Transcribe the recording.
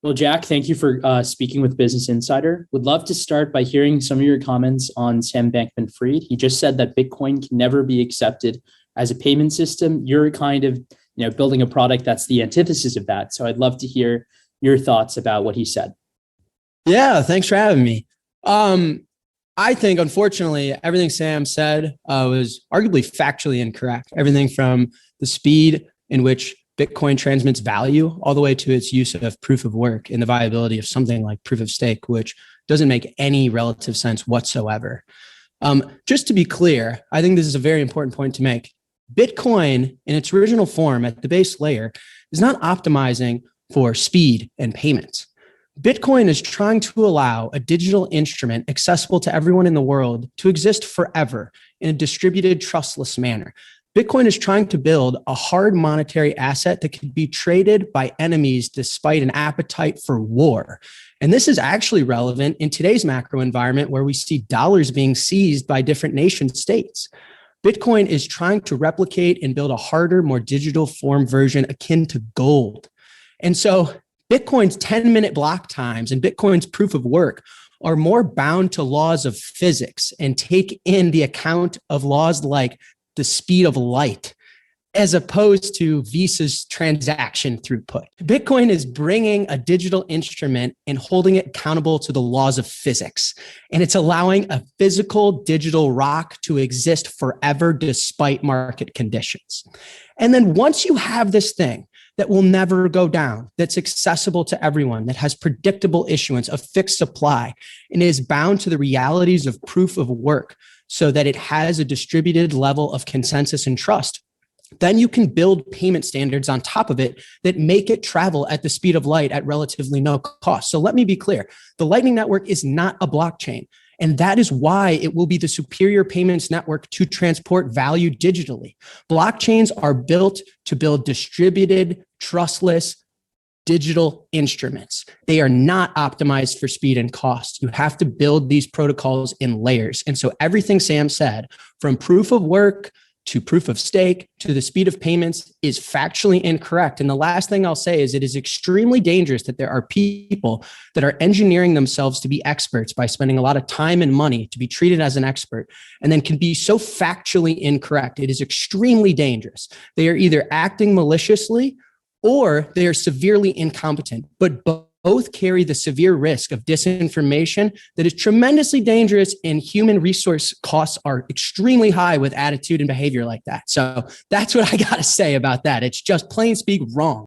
Well, Jack, thank you for speaking with Business Insider. Would love to start by hearing some of your comments on Sam Bankman-Fried. He just said that Bitcoin can never be accepted as a payment system. You're kind of, building a product that's the antithesis of that. So I'd love to hear your thoughts about what he said. Yeah, thanks for having me. I think, unfortunately, everything Sam said was arguably factually incorrect. Everything from the speed in which Bitcoin transmits value all the way to its use of proof of work and the viability of something like proof of stake, which doesn't make any relative sense whatsoever. Just to be clear, I think this is a very important point to make. Bitcoin in its original form at the base layer is not optimizing for speed and payments. Bitcoin is trying to allow a digital instrument accessible to everyone in the world to exist forever in a distributed, trustless manner. Bitcoin is trying to build a hard monetary asset that can be traded by enemies despite an appetite for war. And this is actually relevant in today's macro environment where we see dollars being seized by different nation states. Bitcoin is trying to replicate and build a harder, more digital form version akin to gold. And so Bitcoin's 10-minute block times and Bitcoin's proof of work are more bound to laws of physics and take in the account of laws like the speed of light, as opposed to Visa's transaction throughput. Bitcoin is bringing a digital instrument and holding it accountable to the laws of physics. And it's allowing a physical digital rock to exist forever despite market conditions. And then once you have this thing that will never go down, that's accessible to everyone, that has predictable issuance, a fixed supply, and is bound to the realities of proof of work so that it has a distributed level of consensus and trust, then you can build payment standards on top of it that make it travel at the speed of light at relatively no cost. So let me be clear. The Lightning Network is not a blockchain. And that is why it will be the superior payments network to transport value digitally. Blockchains are built to build distributed, trustless, digital instruments. They are not optimized for speed and cost. You have to build these protocols in layers. And so everything Sam said, from proof of work to proof of stake to the speed of payments, is factually incorrect. And the last thing I'll say is it is extremely dangerous that there are people that are engineering themselves to be experts by spending a lot of time and money to be treated as an expert, and then can be so factually incorrect. It is extremely dangerous. They are either acting maliciously or they are severely incompetent, but both carry the severe risk of disinformation that is tremendously dangerous, and human resource costs are extremely high with attitude and behavior like that. So that's what I got to say about that. It's just plain speak wrong.